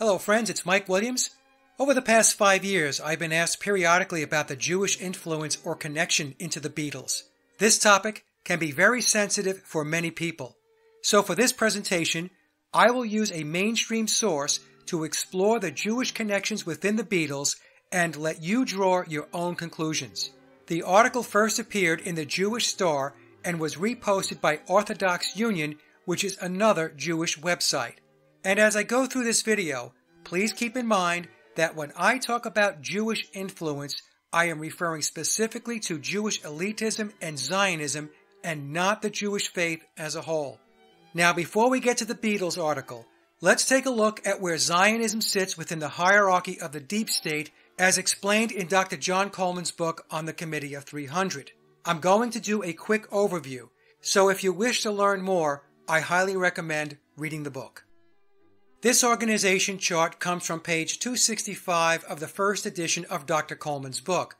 Hello friends, it's Mike Williams. Over the past 5 years, I've been asked periodically about the Jewish influence or connection into the Beatles. This topic can be very sensitive for many people. So for this presentation, I will use a mainstream source to explore the Jewish connections within the Beatles and let you draw your own conclusions. The article first appeared in the Jewish Star and was reposted by Orthodox Union, which is another Jewish website. And as I go through this video, please keep in mind that when I talk about Jewish influence, I am referring specifically to Jewish elitism and Zionism and not the Jewish faith as a whole. Now, before we get to the Beatles article, let's take a look at where Zionism sits within the hierarchy of the deep state as explained in Dr. John Coleman's book on the Committee of 300. I'm going to do a quick overview, so if you wish to learn more, I highly recommend reading the book. This organization chart comes from page 265 of the first edition of Dr. Coleman's book.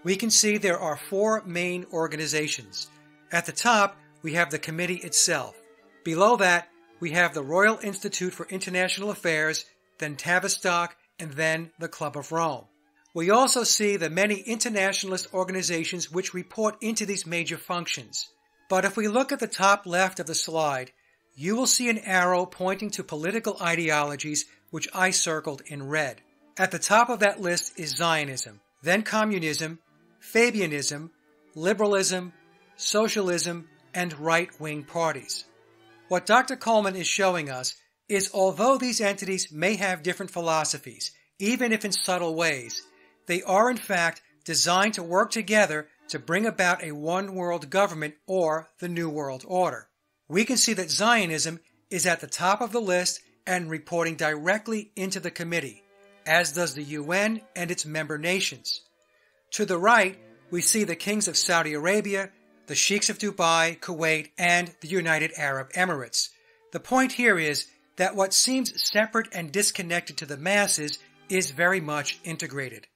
We can see there are 4 main organizations. At the top, we have the committee itself. Below that, we have the Royal Institute for International Affairs, then Tavistock, and then the Club of Rome. We also see the many internationalist organizations which report into these major functions. But if we look at the top left of the slide, you will see an arrow pointing to political ideologies which I circled in red. At the top of that list is Zionism, then communism, Fabianism, liberalism, socialism, and right-wing parties. What Dr. Coleman is showing us is although these entities may have different philosophies, even if in subtle ways, they are in fact designed to work together to bring about a one-world government or the New World Order. We can see that Zionism is at the top of the list and reporting directly into the committee, as does the UN and its member nations. To the right, we see the kings of Saudi Arabia, the sheikhs of Dubai, Kuwait, and the United Arab Emirates. The point here is that what seems separate and disconnected to the masses is very much integrated.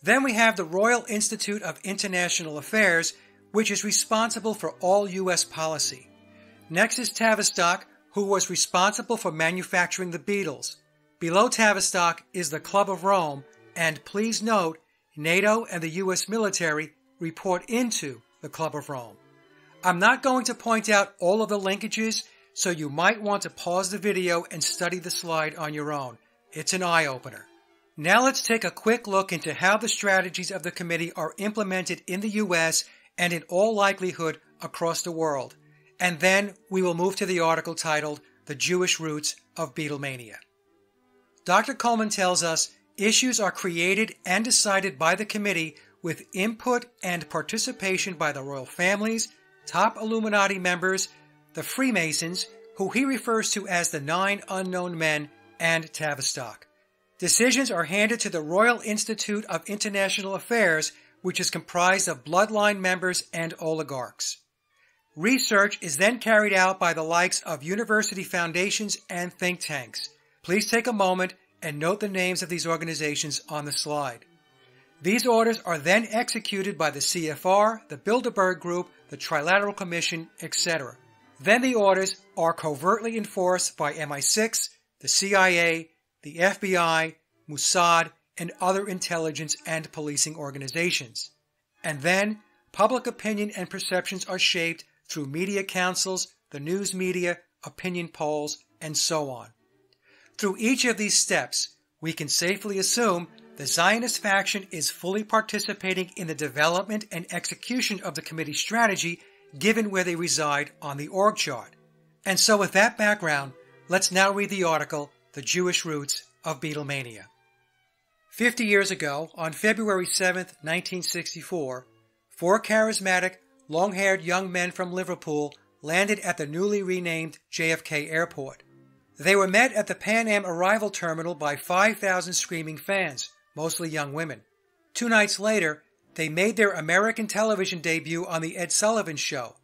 Then we have the Royal Institute of International Affairs, which is responsible for all U.S. policy. Next is Tavistock, who was responsible for manufacturing the Beatles. Below Tavistock is the Club of Rome, and please note, NATO and the U.S. military report into the Club of Rome. I'm not going to point out all of the linkages, so you might want to pause the video and study the slide on your own. It's an eye-opener. Now let's take a quick look into how the strategies of the committee are implemented in the U.S. and in all likelihood across the world. And then we will move to the article titled The Jewish Roots of Beatlemania. Dr. Coleman tells us issues are created and decided by the committee with input and participation by the royal families, top Illuminati members, the Freemasons, who he refers to as the 9 unknown men, and Tavistock. Decisions are handed to the Royal Institute of International Affairs, which is comprised of bloodline members and oligarchs. Research is then carried out by the likes of university foundations and think tanks. Please take a moment and note the names of these organizations on the slide. These orders are then executed by the CFR, the Bilderberg Group, the Trilateral Commission, etc. Then the orders are covertly enforced by MI6, the CIA, the FBI, Mossad, and other intelligence and policing organizations. And then public opinion and perceptions are shaped through media councils, the news media, opinion polls, and so on. Through each of these steps, we can safely assume the Zionist faction is fully participating in the development and execution of the committee's strategy given where they reside on the org chart. And so with that background, let's now read the article, The Jewish Roots of Beatlemania. 50 years ago, on February 7, 1964, 4 charismatic, long-haired young men from Liverpool landed at the newly renamed JFK Airport. They were met at the Pan Am arrival terminal by 5,000 screaming fans, mostly young women. 2 nights later, they made their American television debut on The Ed Sullivan Show.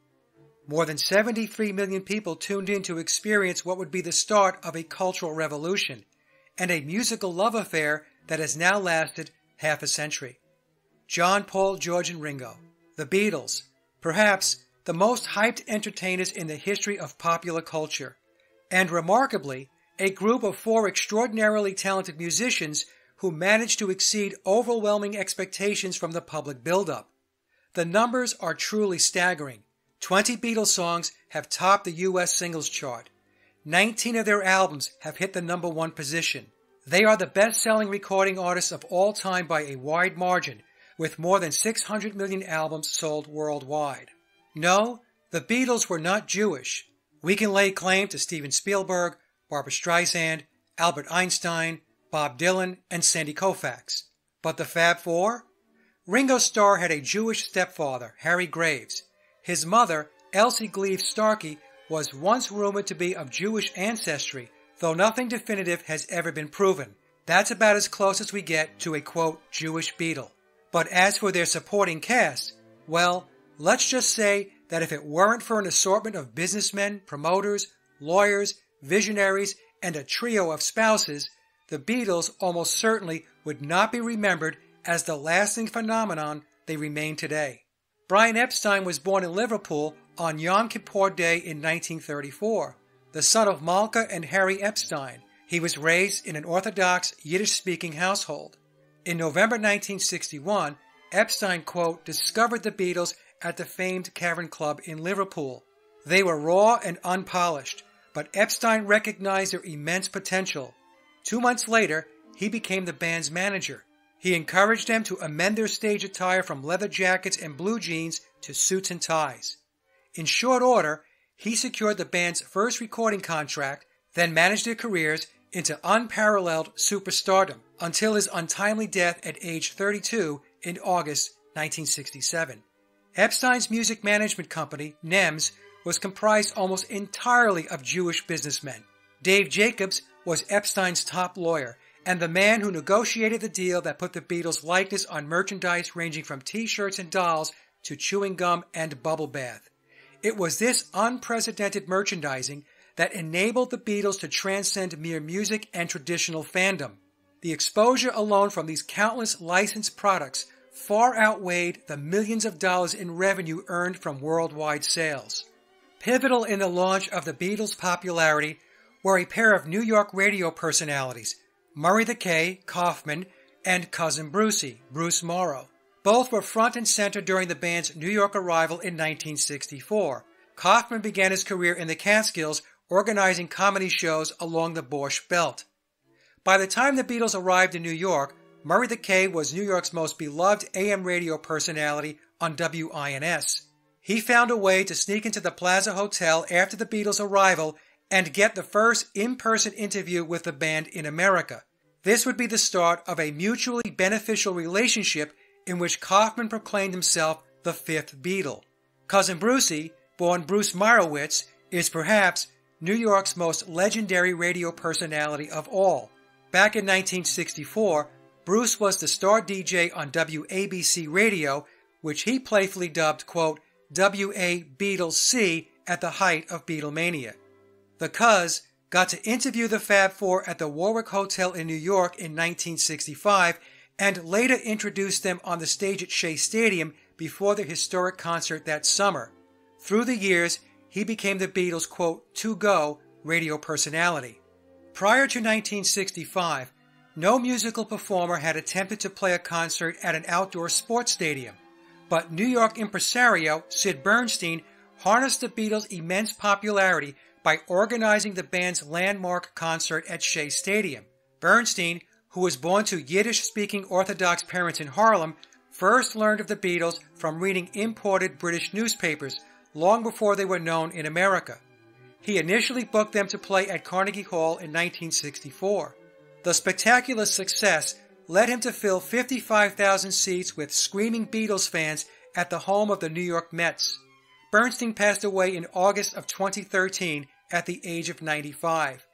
More than 73 million people tuned in to experience what would be the start of a cultural revolution and a musical love affair that has now lasted half a century. John, Paul, George, and Ringo, the Beatles, perhaps the most hyped entertainers in the history of popular culture. And remarkably, a group of 4 extraordinarily talented musicians who managed to exceed overwhelming expectations from the public buildup. The numbers are truly staggering. 20 Beatles songs have topped the U.S. singles chart. 19 of their albums have hit the number 1 position. They are the best-selling recording artists of all time by a wide margin, with more than 600 million albums sold worldwide. No, the Beatles were not Jewish. We can lay claim to Steven Spielberg, Barbra Streisand, Albert Einstein, Bob Dylan, and Sandy Koufax. But the Fab Four? Ringo Starr had a Jewish stepfather, Harry Graves. His mother, Elsie Gleave Starkey, was once rumored to be of Jewish ancestry, though nothing definitive has ever been proven. That's about as close as we get to a, quote, Jewish Beatle. But as for their supporting cast, well, let's just say that if it weren't for an assortment of businessmen, promoters, lawyers, visionaries, and a trio of spouses, the Beatles almost certainly would not be remembered as the lasting phenomenon they remain today. Brian Epstein was born in Liverpool on Yom Kippur Day in 1934. The son of Malka and Harry Epstein, he was raised in an Orthodox Yiddish-speaking household. In November 1961, Epstein, quote, discovered the Beatles at the famed Cavern Club in Liverpool. They were raw and unpolished, but Epstein recognized their immense potential. 2 months later, he became the band's manager. He encouraged them to amend their stage attire from leather jackets and blue jeans to suits and ties. In short order, he secured the band's first recording contract, then managed their careers into unparalleled superstardom until his untimely death at age 32 in August 1967. Epstein's music management company, NEMS, was comprised almost entirely of Jewish businessmen. Dave Jacobs was Epstein's top lawyer and the man who negotiated the deal that put the Beatles' likeness on merchandise ranging from t-shirts and dolls to chewing gum and bubble bath. It was this unprecedented merchandising that enabled the Beatles to transcend mere music and traditional fandom. The exposure alone from these countless licensed products far outweighed the millions of dollars in revenue earned from worldwide sales. Pivotal in the launch of the Beatles' popularity were a pair of New York radio personalities, Murray the K, Kaufman, and Cousin Brucey, Bruce Morrow. Both were front and center during the band's New York arrival in 1964. Kaufman began his career in the Catskills organizing comedy shows along the Borscht Belt. By the time the Beatles arrived in New York, Murray the K was New York's most beloved AM radio personality on WINS. He found a way to sneak into the Plaza Hotel after the Beatles' arrival and get the first in-person interview with the band in America. This would be the start of a mutually beneficial relationship in which Kaufman proclaimed himself the fifth Beatle. Cousin Brucey, born Bruce Meyrowitz, is perhaps New York's most legendary radio personality of all. Back in 1964, Bruce was the star DJ on WABC Radio, which he playfully dubbed, quote, WA Beatles C at the height of Beatlemania. The Cuz got to interview the Fab Four at the Warwick Hotel in New York in 1965 and later introduced them on the stage at Shea Stadium before their historic concert that summer. Through the years, he became the Beatles' quote, to-go radio personality. Prior to 1965, no musical performer had attempted to play a concert at an outdoor sports stadium, but New York impresario Sid Bernstein harnessed the Beatles' immense popularity by organizing the band's landmark concert at Shea Stadium. Bernstein, who was born to Yiddish-speaking Orthodox parents in Harlem, first learned of the Beatles from reading imported British newspapers long before they were known in America. He initially booked them to play at Carnegie Hall in 1964. The spectacular success led him to fill 55,000 seats with screaming Beatles fans at the home of the New York Mets. Bernstein passed away in August of 2013 at the age of 95.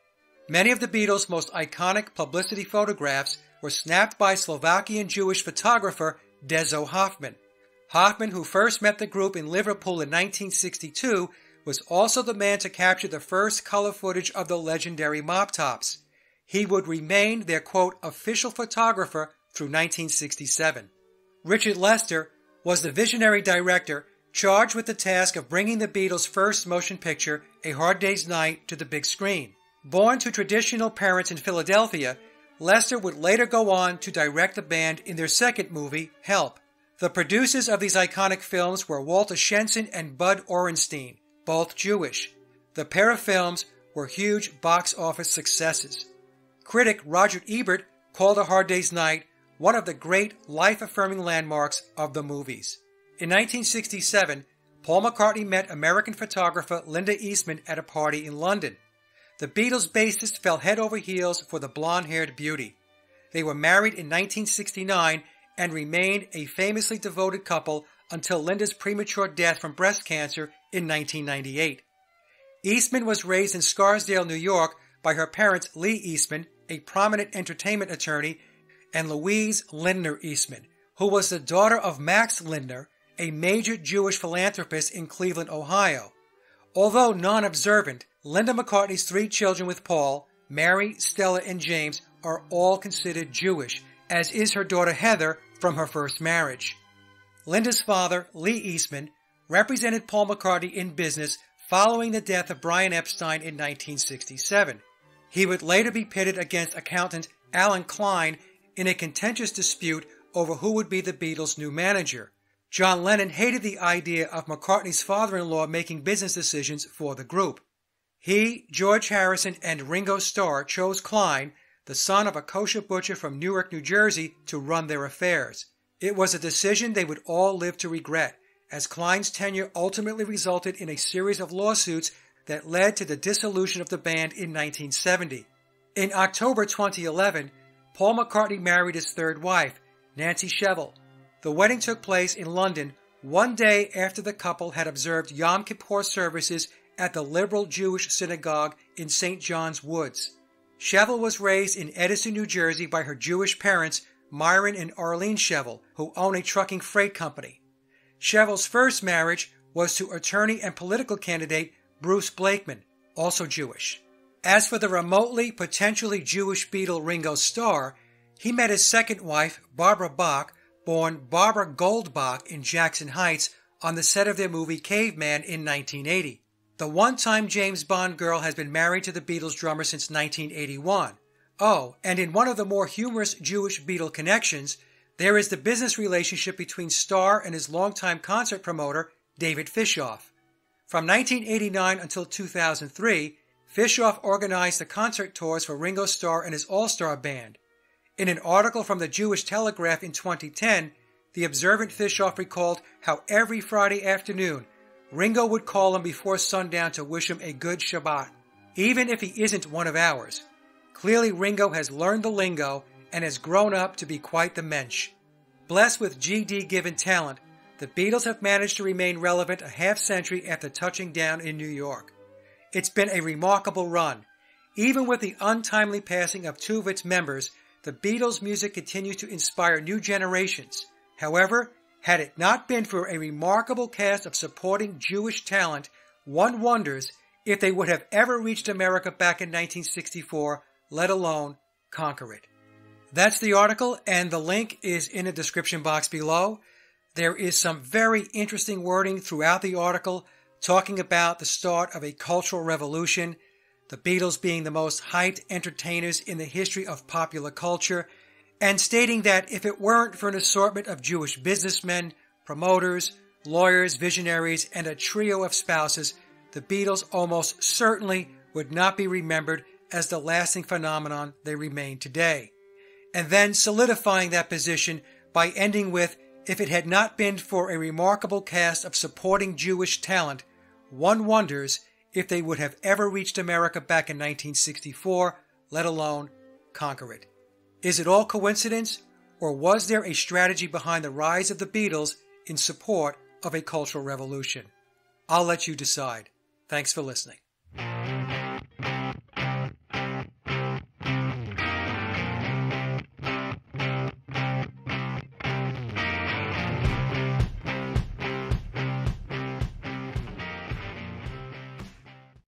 Many of the Beatles' most iconic publicity photographs were snapped by Slovakian Jewish photographer Dezo Hoffman. Hoffman, who first met the group in Liverpool in 1962, was also the man to capture the first color footage of the legendary Mop Tops. He would remain their, quote, official photographer through 1967. Richard Lester was the visionary director charged with the task of bringing the Beatles' first motion picture, A Hard Day's Night, to the big screen. Born to traditional parents in Philadelphia, Lester would later go on to direct the band in their second movie, Help. The producers of these iconic films were Walter Shenson and Bud Orenstein, both Jewish. The pair of films were huge box office successes. Critic Roger Ebert called A Hard Day's Night one of the great life-affirming landmarks of the movies. In 1967, Paul McCartney met American photographer Linda Eastman at a party in London. The Beatles bassist fell head over heels for the blonde-haired beauty. They were married in 1969 and remained a famously devoted couple until Linda's premature death from breast cancer in 1998. Eastman was raised in Scarsdale, New York by her parents Lee Eastman, a prominent entertainment attorney, and Louise Lindner Eastman, who was the daughter of Max Lindner, a major Jewish philanthropist in Cleveland, Ohio. Although non-observant, Linda McCartney's 3 children with Paul, Mary, Stella, and James, are all considered Jewish, as is her daughter Heather from her first marriage. Linda's father, Lee Eastman, represented Paul McCartney in business following the death of Brian Epstein in 1967. He would later be pitted against accountant Alan Klein in a contentious dispute over who would be the Beatles' new manager. John Lennon hated the idea of McCartney's father-in-law making business decisions for the group. He, George Harrison, and Ringo Starr chose Klein, the son of a kosher butcher from Newark, New Jersey, to run their affairs. It was a decision they would all live to regret, as Klein's tenure ultimately resulted in a series of lawsuits that led to the dissolution of the band in 1970. In October 2011, Paul McCartney married his third wife, Nancy Shevell. The wedding took place in London one day after the couple had observed Yom Kippur services at the liberal Jewish synagogue in St. John's Woods. Shevell was raised in Edison, New Jersey by her Jewish parents, Myron and Arlene Shevell, who own a trucking freight company. Shevell's first marriage was to attorney and political candidate Bruce Blakeman, also Jewish. As for the remotely, potentially Jewish Beatle Ringo Starr, he met his second wife, Barbara Bach, born Barbara Goldbach in Jackson Heights, on the set of their movie Caveman in 1980. The one-time James Bond girl has been married to the Beatles drummer since 1981. Oh, and in one of the more humorous Jewish Beatle connections, there is the business relationship between Starr and his longtime concert promoter, David Fishoff. From 1989 until 2003, Fishoff organized the concert tours for Ringo Starr and his all-star band. In an article from the Jewish Telegraph in 2010, the observant Fishoff recalled how every Friday afternoon, Ringo would call him before sundown to wish him a good Shabbat, even if he isn't one of ours. Clearly Ringo has learned the lingo and has grown up to be quite the mensch. Blessed with GD-given talent, the Beatles have managed to remain relevant a half-century after touching down in New York. It's been a remarkable run. Even with the untimely passing of 2 of its members, the Beatles' music continues to inspire new generations. However, had it not been for a remarkable cast of supporting Jewish talent, one wonders if they would have ever reached America back in 1964, let alone conquer it. That's the article, and the link is in the description box below. There is some very interesting wording throughout the article talking about the start of a cultural revolution, the Beatles being the most hyped entertainers in the history of popular culture, and stating that if it weren't for an assortment of Jewish businessmen, promoters, lawyers, visionaries, and a trio of spouses, the Beatles almost certainly would not be remembered as the lasting phenomenon they remain today. And then solidifying that position by ending with, if it had not been for a remarkable cast of supporting Jewish talent, one wonders if they would have ever reached America back in 1964, let alone conquer it. Is it all coincidence, or was there a strategy behind the rise of the Beatles in support of a cultural revolution? I'll let you decide. Thanks for listening.